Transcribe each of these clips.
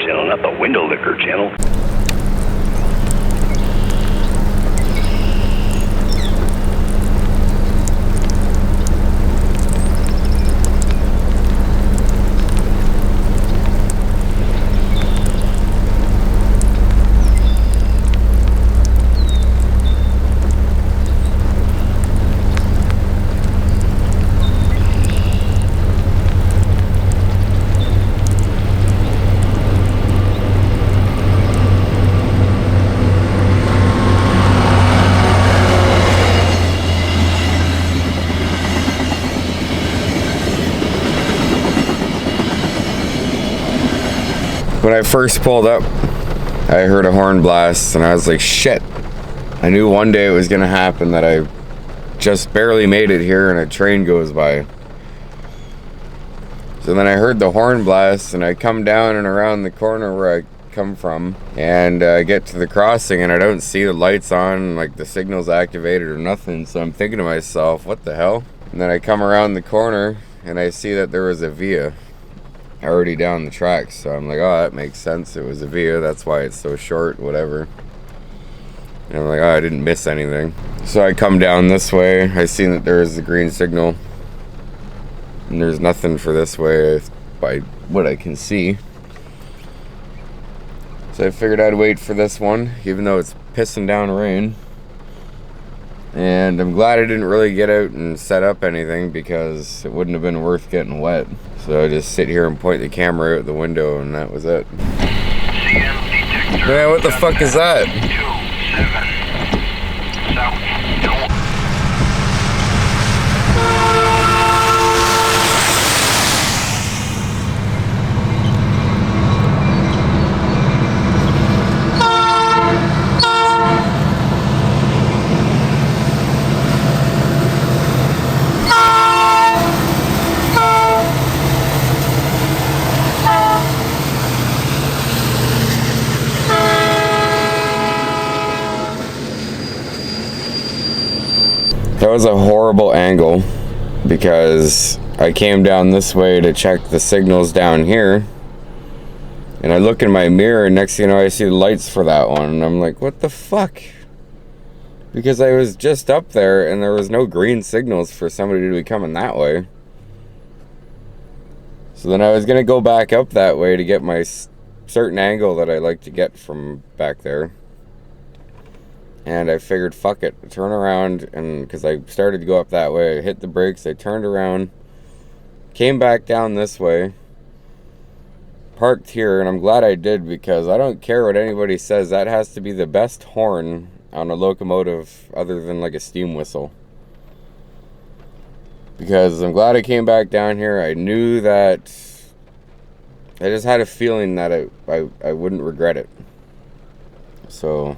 channel, not the window licker channel. When I first pulled up, I heard a horn blast and I was like, shit. I knew one day it was gonna happen, that I just barely made it here and a train goes by. So then I heard the horn blast and I come down and around the corner where I come from, and I get to the crossing and I don't see the lights on, like the signal's activated or nothing. So I'm thinking to myself, what the hell? And then I come around the corner and I see that there was a via already down the tracks. So I'm like, oh, that makes sense. It was a via, that's why it's so short, whatever. And I'm like, oh, I didn't miss anything. So I come down this way. I seen that there is a green signal, and there's nothing for this way by what I can see. So I figured I'd wait for this one, even though it's pissing down rain. And I'm glad I didn't really get out and set up anything, because it wouldn't have been worth getting wet. So I just sit here and point the camera out the window, and that was it. Man, what the fuck is that? That was a horrible angle, because I came down this way to check the signals down here, and I look in my mirror, and next thing you know I see the lights for that one, and I'm like, what the fuck? Because I was just up there and there was no green signals for somebody to be coming that way. So then I was gonna go back up that way to get my certain angle that I like to get from back there. And I figured, fuck it, turn around, and because I started to go up that way, I hit the brakes, I turned around, came back down this way, parked here, and I'm glad I did, because I don't care what anybody says, that has to be the best horn on a locomotive other than like a steam whistle. Because I'm glad I came back down here. I knew that, I just had a feeling that I wouldn't regret it. So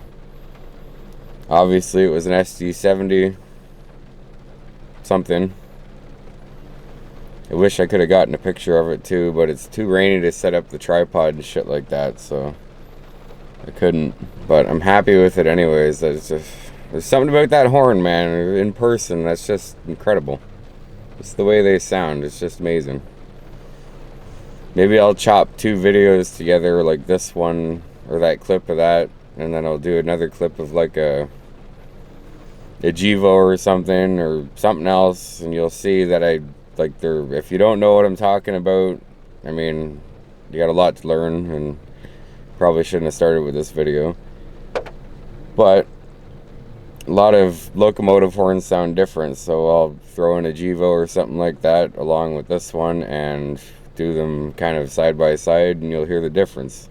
obviously it was an SD70 something. I wish I could have gotten a picture of it too, but it's too rainy to set up the tripod and shit like that, so I couldn't. But I'm happy with it anyways. There's something about that horn, man, in person, that's just incredible. It's the way they sound, it's just amazing. Maybe I'll chop two videos together, like this one, or that clip of that, and then I'll do another clip of like a Jivo or something else, and you'll see that if you don't know what I'm talking about, I mean, you got a lot to learn, and probably shouldn't have started with this video. But a lot of locomotive horns sound different, so I'll throw in a Jivo or something like that along with this one and do them kind of side by side, and you'll hear the difference.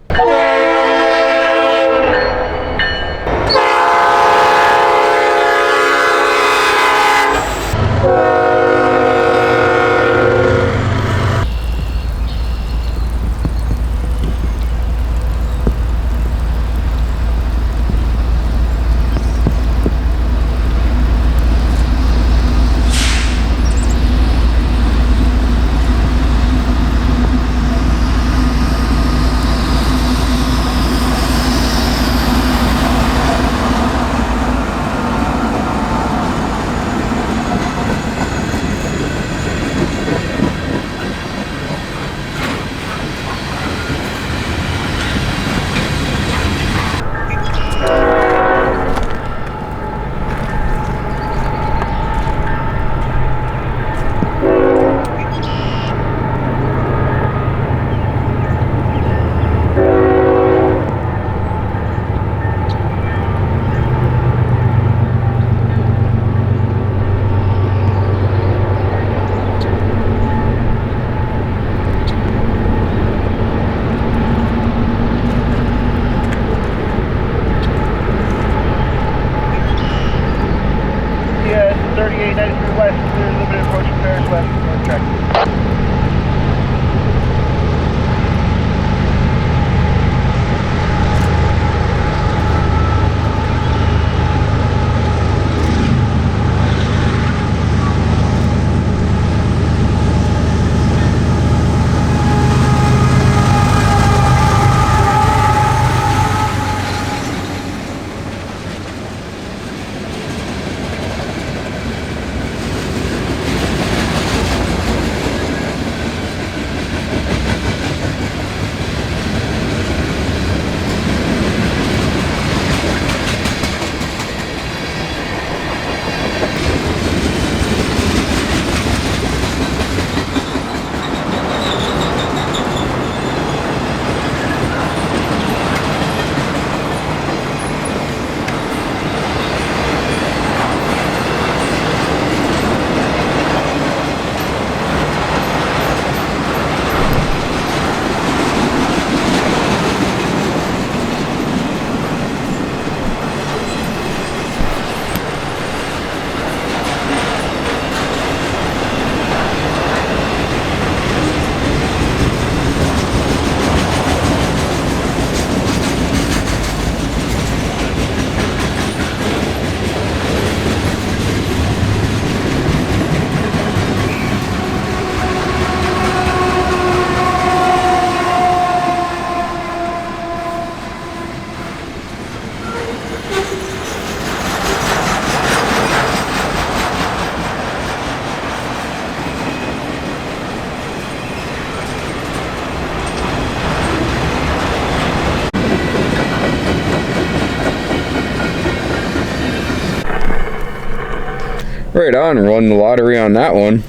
Right on, won the lottery on that one.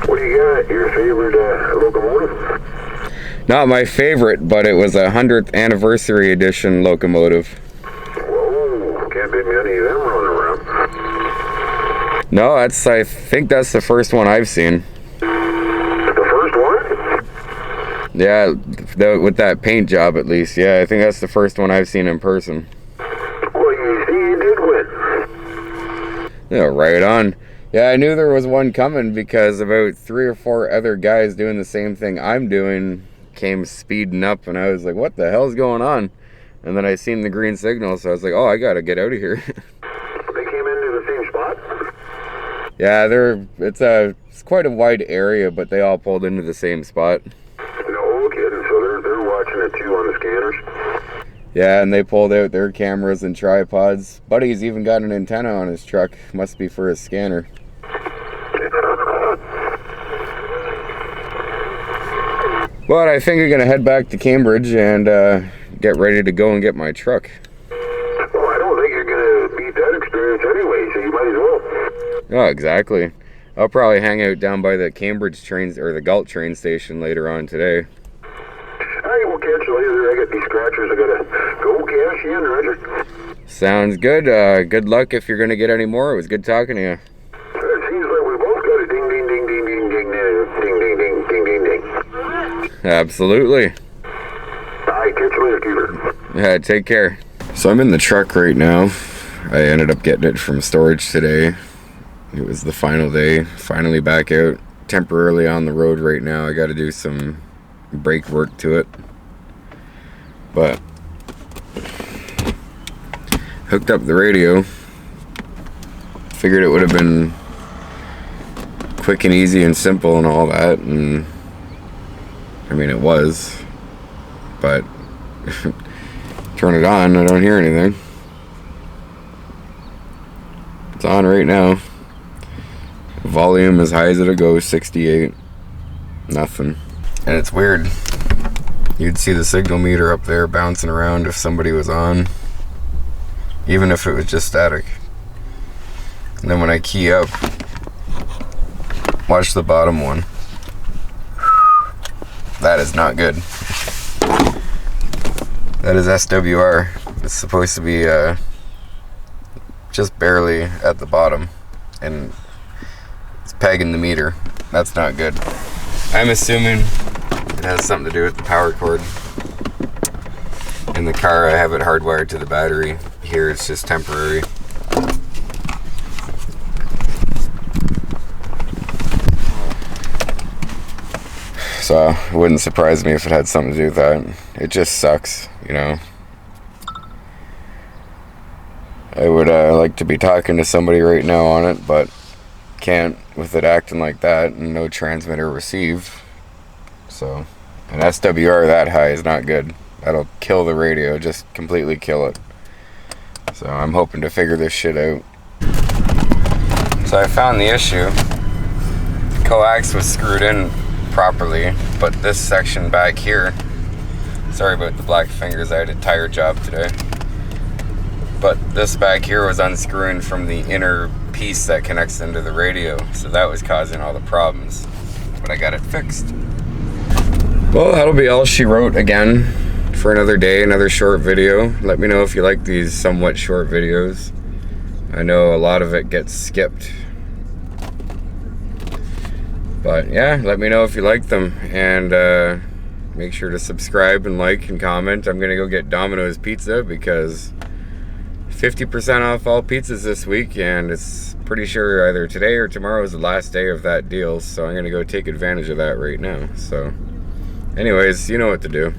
What do you got? Your favorite locomotive? Not my favorite, but it was a 100th anniversary edition locomotive. Whoa, can't be many of them running around. No, I think that's the first one I've seen. The first one? Yeah, with that paint job at least. Yeah, I think that's the first one I've seen in person. Well, you see, you did win. Yeah, right on. Yeah, I knew there was one coming because about 3 or 4 other guys doing the same thing I'm doing came speeding up, and I was like, what the hell's going on? And then I seen the green signal, so I was like, oh, I gotta get out of here. They came into the same spot? Yeah, it's quite a wide area, but they all pulled into the same spot. No kidding, so they're watching it too on the scanners? Yeah, and they pulled out their cameras and tripods. Buddy's even got an antenna on his truck. Must be for his scanner. But I think I'm going to head back to Cambridge and get ready to go and get my truck. Well, I don't think you're going to beat that experience anyway, so you might as well. Oh, exactly. I'll probably hang out down by the Cambridge trains or the Galt train station later on today. I will catch you later. I got these scratchers I got to go cash in, Roger. Sounds good. Good luck if you're going to get any more. It was good talking to you. It seems like we both got a ding, ding, ding, ding, ding, ding, ding, ding, ding, ding, ding, ding. Absolutely. Bye, catch you later, Keeper. Yeah, take care. So I'm in the truck right now. I ended up getting it from storage today. It was the final day. Finally back out temporarily on the road right now. I got to do some brake work to it. But hooked up the radio. Figured it would have been quick and easy and simple and all that, and I mean it was, but turn it on, I don't hear anything. It's on right now. Volume as high as it'll go, 68. Nothing. And it's weird. You'd see the signal meter up there bouncing around if somebody was on, even if it was just static. And then when I key up, watch the bottom one. That is not good. That is SWR. It's supposed to be just barely at the bottom, and it's pegging the meter. That's not good. I'm assuming it has something to do with the power cord. In the car I have it hardwired to the battery. Here it's just temporary. So it wouldn't surprise me if it had something to do with that. It just sucks, you know. I would like to be talking to somebody right now on it, but can't with it acting like that and no transmitter receive. So an SWR that high is not good. That'll kill the radio, just completely kill it. So I'm hoping to figure this shit out. So I found the issue. Coax was screwed in properly, but this section back here, sorry about the black fingers, I had a tire job today, but this back here was unscrewing from the inner piece that connects into the radio, so that was causing all the problems, but I got it fixed. Well, that'll be all she wrote again for another day, another short video. Let me know if you like these somewhat short videos. I know a lot of it gets skipped, but yeah, let me know if you like them, and make sure to subscribe and like and comment. I'm gonna go get Domino's pizza because 50% off all pizzas this week, and it's pretty sure either today or tomorrow is the last day of that deal, so I'm gonna go take advantage of that right now. So anyways, you know what to do.